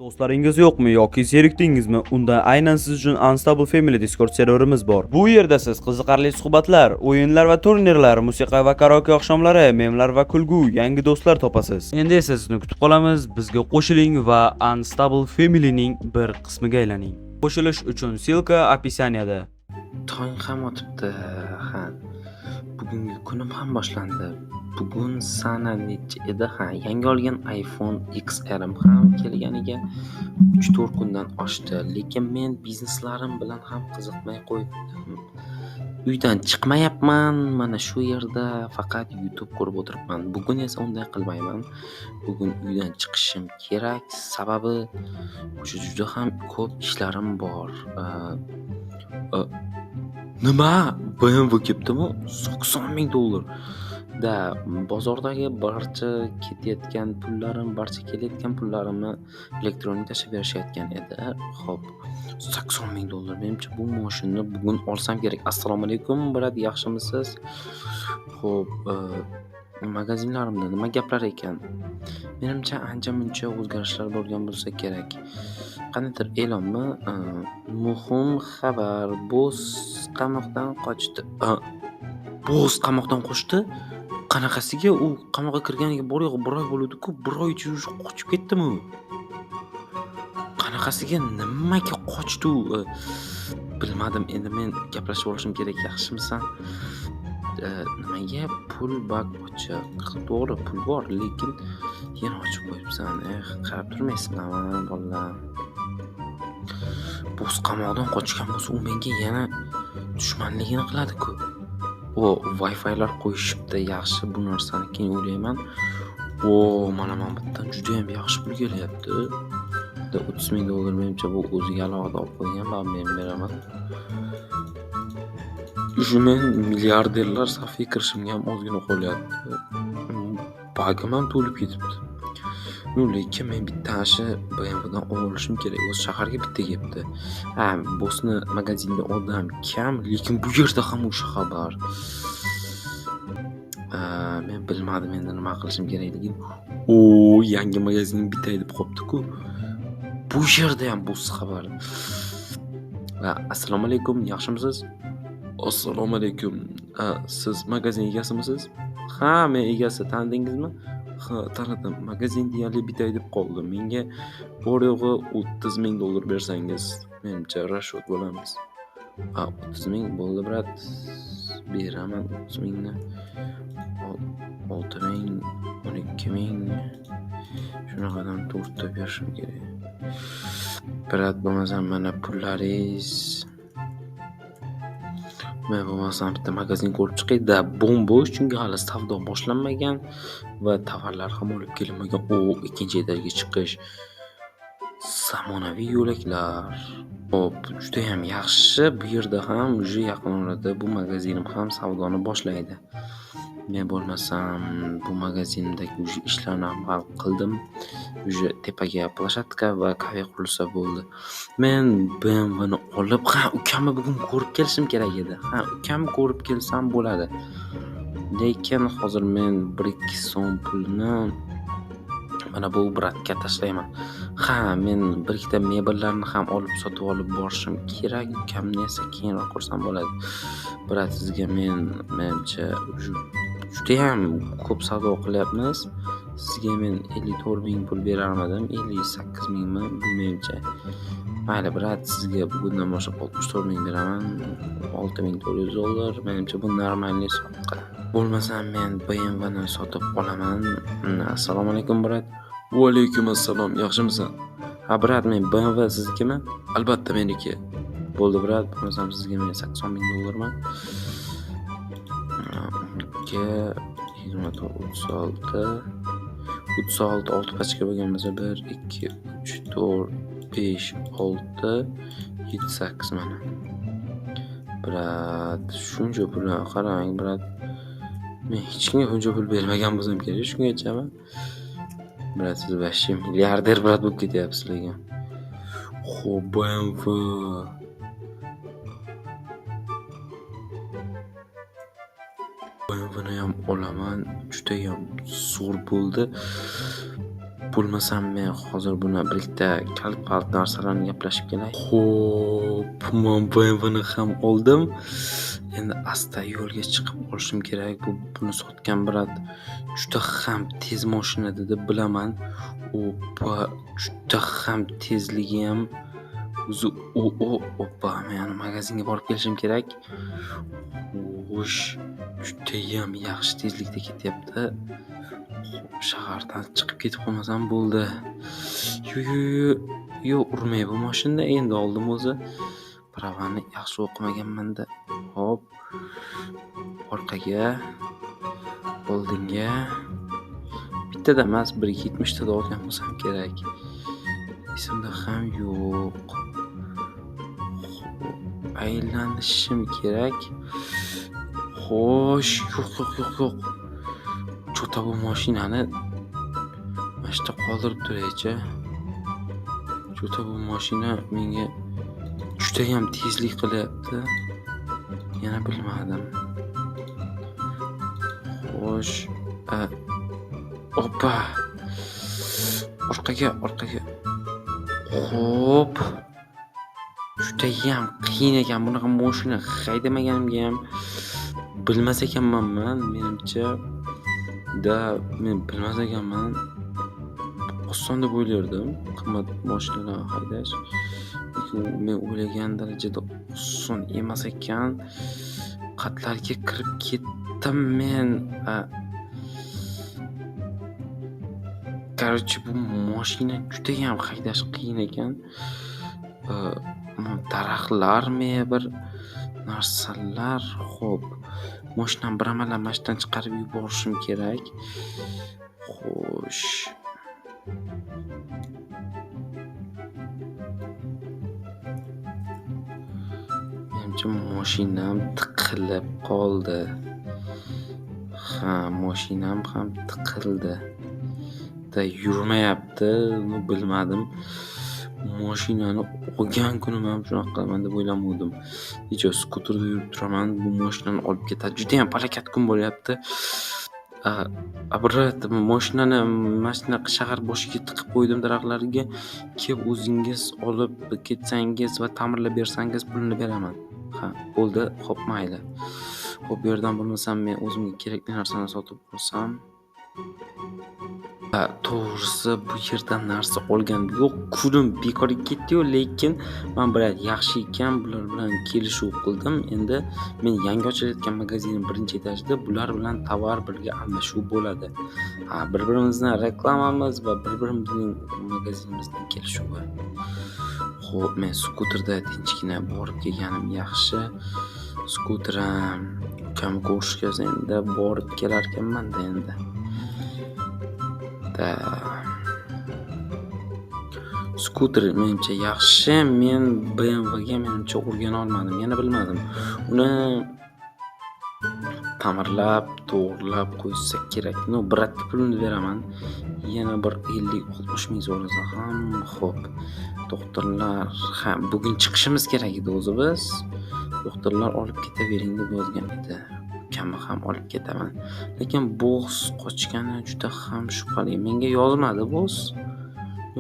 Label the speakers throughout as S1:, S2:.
S1: Do'stlaringiz yo'qmi yoki zerikdingizmi? Unda aynan siz uchun Unstable Family Discord serverimiz bor. Bu yerda siz qiziqarli suhbatlar, o'yinlar va turnirlar, musiqa va karaoke oqshomlari, memlar va kulgu, yangi do'stlar topasiz. Endi esa sizni kutib qolamiz. Bizga qo'shiling va Unstable Family'ning bir qismiga aylaning. Qo'shilish uchun silka описаниеda.
S2: Tong ham otibdi. Ha. Bugungi kunim ham boshlandi. Bugun sana necha edi? Ha, yangi olgan iPhone XR'im ham kelganiga 3-4 kundan oshdi. Lekin men bizneslarim bilan ham qiziqmay qo'ydim. Uydan chiqmayapman. Mana shu yerda faqat YouTube ko'rib o'tiribman. Bugun esa unday qilmayman. Bugun uydan chiqishim kerak. Sababi juda ham ko'p ishlarim bor. Nima? BMW ketdimi? $90,000. Da bozordagi barcha ketayotgan pullarim, barcha kelayotgan pullarimni elektronik tashlab berishayotgan edi. Xo'p, $80,000. Menimcha bu mashinani bugun olsam kerak. Assalomu alaykum, brат, yaxshimisiz? Xo'p, magazinlarimda nima gaplar ekan? Menimcha ancha-muncha o'zgarishlar bo'lgan bo'lsa kerak. Qanaqadir e'lonmi? Muhim xabar. Boss qamoqdan qochdi. Boss qamoqdan qochdi? Qanaqasiga? U qamoqqa kirganiga bor yo'q 1 oy bo'ldi-ku, 1 oy ichida qochib ketdimi u? Qanaqasiga nimaga qochdi u? Bilmadim. Endi men gaplashib olishim kerak. Yaxshimisan? Nimaga pul bak ochiq? To'g'ri, pul bor, lekin yana ochib qo'yibsan. Qarab turmaysizlarmi, bolalar? Boss qamoqdan qochgan bo'lsa, u menga yana dushmanligini qiladi-ku. Wi-Fi'lar qo'yishibdi. Yaxshi, bu narsani keyin o'ylayman. Mana bundan juda ham yaxshi pul kelyapti. $30,000 menimcha bu o'ziga alohida olib qo'ygan, men beraman. Men milliarderlar safiga kirishimga ham ozgina qolyapti. Bagim ham to'lib ketibdi. Lekin men bittasi BMWdan olishim kerak. O'z shaharga bitta kelibdi. Bossni magazinda odam kam, lekin bu yerda ham o'sha xabar. Men bilmadim endi nima qilishim kerakligini. Yangi magazin bitay deb qopti-ku. Bu yerda ham boss xabar. Assalomu alaykum, yaxshimisiz? Assalomu alaykum. Siz magazin egasimisiz? Ha, men egasi. Tanidingizmi? Ha, tanidim. Magazin deyarli bitay deb qoldi. Menga bor yo'g'i $30,000 bersangiz, menimcha rashvot bo'lamiz. 30,000 bo'ldi, brat. Beraman 30,000 ni. 6,000, 12,000. Shunaqadan 4 ta berishim kerak. Brat, bo'lmasam mana pullaringiz. Men bo'lmasam bitta magazin ko'rib chiqayda, bo'sh, chunki hali savdo boshlanmagan va tovarlar ham olib kelinmagan. Ikkinchi etajga chiqish. Zamonaviy yo'laklar. Juda ham yaxshi. Bu yerda ham yaqin orada bu magazinim ham savdoni boshlaydi. Men bo'lmasam bu magazindagi ishlarni hal qildim. Tepaga plashatka va kafe qurilsa bo'ldi. Men BMWni olib, ukamni bugun ko'rib kelishim kerak edi. Ukamni ko'rib kelsam bo'ladi. Lekin hozir men 1-2 so'm pulni mana bu bratga tashlayman. Men 1-2 ta mebellarni ham olib sotib olib borishim kerak. Ukamni esa keyinroq ko'rsam bo'ladi. Brat, sizga menimcha juda ham ko'p savdo qilyapmiz. Sizga men 54,000 pul berarmidim, 58,000 mi? Bu menimcha. Mayli, brat, sizga bugundan boshlab 64,000 beraman. $6,400. Menimcha bu normalniy so'qqa. Bo'lmasam men BMWni sotib olaman. Assalomu alaykum, brat. Va alaykum assalom. Yaxshimisan? Brat, men BMW siznikimi? Albatta meniki. Bo'ldi, brat. Bo'lmasam sizga men $80,000 man. 36 6 pachka bo'lgan bo'lsa 1 2 3 4 5 6 7 8 mana. Brat, shuncha pulni qarang, brat. Men hech kimga buncha pul bermagan bo'lsam kerak shungacha. Brat, siz vashi milliarder brat bo'lib ketyapsiz lekin. Xo'p, BMW. BMWni ham olaman. Juda ham zo'r bo'ldi. Bo'lmasam men hozir buni birlikda kalit narsalarni gaplashib kelay. Xo'p, men BMWni ham oldim. Endi asta yo'lga chiqib olishim kerak. Buni sotgan brat juda ham tez mashina dedi, bilaman. Juda ham tezligi ham o'zi men magazinga borib kelishim kerak. Juda ham yaxshi tezlikda ketyapti. Shahardan chiqib ketib qolmasam bo'ldi. Yo'q, urmay bu mashinada endi oldim o'zi. Pravani yaxshi o'qimaganman-da. Hop. Orqaga, oldinga. Bittada emas, 170 tada olgan bo'lsam kerak. Esimda ham yo'q. Aylanishim kerak. Xo'sh, yo'q. Chota bu mashinani mana shu qoldirib turay-chi. Chota bu mashina menga juda ham tezlik qilyapti. Yana bilmadim. Xo'sh, Oppa. Orqaga. Xo'p. Juda ham qiyin ekan bunaqa mashina haydamaganimga ham bilmas ekanman menimcha. Men bilmas ekanman. Oson deb o'ylardim qimmat mashinalarni haydash. Men o'ylagan darajada oson emas ekan. Qatlarga kirib ketdim men. Короче, bu mashina juda ham haydash qiyin ekan. Daraxtlarmi bir narsalar. Xo'p, mashinani bir amallab mashinadan chiqarib yuborishim kerak. Xo'sh. Menimcha mashinam tiqilib qoldi. Mashinam ham tiqildi. Yurmayapti, bilmadim. Mashinani olgan kunim ham shunaqa qilaman deb o'ylamovdim. Necha skuterda yurib turaman, bu mashinani olib ketadi. Juda ham falokat kun bo'lyapti. Brat, mashinani shahar boshiga tiqib qo'ydim daraxtlarga. Kelib o'zingiz olib ketsangiz va ta'mirlab bersangiz pulini beraman. Bo'ldi, xo'p, mayli. Xo'p, bu yerdan bo'lmasam men o'zimga kerakli narsani sotib olsam. To'g'risi bu yerdan narsa olgan yo'q, kunim bekorga ketdi-yu, lekin men bilan yaxshi ekan, bular bilan kelishuv qildim. Endi men yangi ochilayotgan magazinim birinchi etajda, bular bilan tovar birga almashuv bo'ladi. Bir-birimizni reklamamiz va bir-birimizning magazinimizning kelishuvi. Xo'p, men skuterda tinchgina borib kelganim yaxshi. Skuterim ukam ko'rishga endi borib kelar ekanman-da endi. Skuter menimcha yaxshi. Men BMWga menimcha o'rgana olmadim. Yana bilmadim. Uni ta'mirlab, to'g'rilab qo'ysa kerak. Bratga pulini beraman. Yana bir 50-60 ming so'rasa ham, xo'p. Doktorlar bugun chiqishimiz kerak edi o'zi biz. Doktorlar olib ketavering deb yozgan edi. Ukamni ham olib ketaman. Lekin bo'g'z qochgani juda ham shubhali. Menga yozmadi bo'g'z.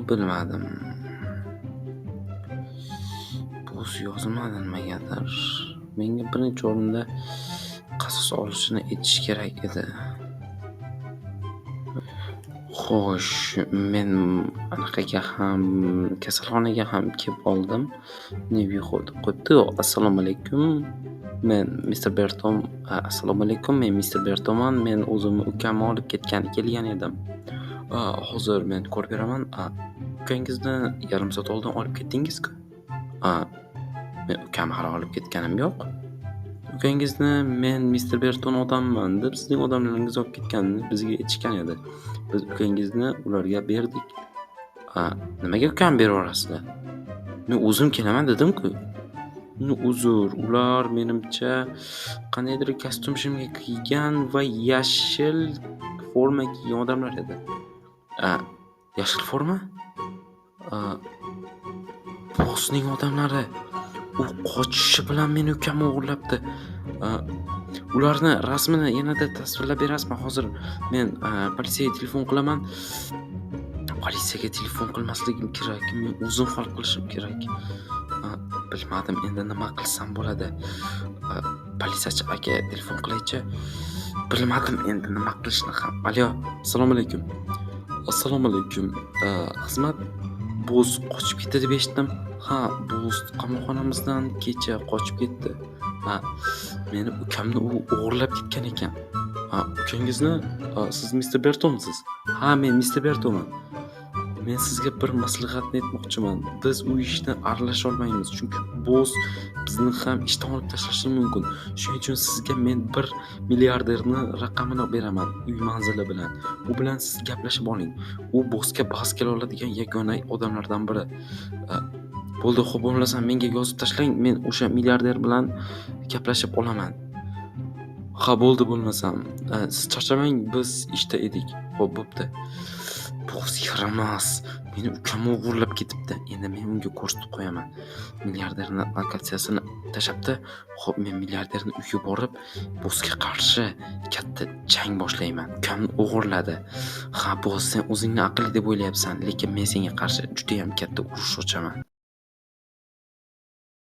S2: Bilmadim. Bo'g'z yozmadi nimagadir. Menga birinchi o'rinda qasos olishini aytish kerak edi. Xo'sh, men anaqaga ham kasalxonaga ham kelib oldim. Nevi qo'yibdi. Assalomu alaykum. Men Mr. Bertom. Assalomu alaykum. Men Mr. Bertoman. Men o'zimni ukamni olib kelgan edim. Hozir men ko'rib beraman. Ukangizni yarim soat oldin olib ketdingiz-ku? Men ukamni hali olib ketganim yo'q. Ukangizni men Mr. Berton odamman deb sizning odamlaringiz olib ketganini bizga aytishgan edi. Biz ukangizni ularga berdik. Nimaga ukam beraverasizlar? Men o'zim kelaman dedim-ku. Uzr, ular menimcha qandaydir kostyum shimga kiygan va yashil forma kiygan odamlar edi. Yashil forma? Bossning odamlari. U qochishi bilan meni ukamni o'g'irlabdi. Ularni rasmini yanada tasvirlab berasizmi? Hozir men politsiyaga telefon qilaman. politsiyaga telefon qilmasligim kerak. Men o'zim hal qilishim kerak. Bilmadim endi nima qilsam bo'ladi. Politsiyachi aka telefon qilaychi. Bilmadim endi nima qilishni ham. Alo, assalomu alaykum. Assalomu alaykum. Xizmat Bo'z qochib ketdi deb eshitdim. Ha, Bo'z qamoqxonamizdan kecha qochib ketdi. Meni ukamni u o'g'irlab ketgan ekan. Ukangizni siz Mr. Bertomsiz? Ha, men Mr. Bertoman. Men sizga bir maslahatni aytmoqchiman. Biz u ishdan aralasha olmaymiz, chunki Bo'z bizni ham ishdan olib tashlashi mumkin. Shuning uchun sizga men 1 milliarderni raqamini beraman, uy manzili bilan. U bilan siz gaplashib oling. U Bo'zga bas kela oladigan yagona odamlardan biri. Bo'ldi, xo'p bo'lmasa menga yozib tashlang, men o'sha milliarder bilan gaplashib olaman. Ha, bo'ldi bo'lmasam. Siz charchamang, biz ishda edik. Xo'p, bo'pti. Bo'z yaramas. Meni ukamni o'g'irlab ketibdi. Endi men unga ko'rsatib qo'yaman. Milliarderning lokatsiyasini tashabdi. Xo'p, men milliarderning uyiga borib, Bo'zga qarshi katta jang boshlayman. Ukamni o'g'irladi. Ha, Bo'z, sen o'zingni aqlli deb o'ylayapsan, lekin men senga qarshi juda ham katta urush ochaman.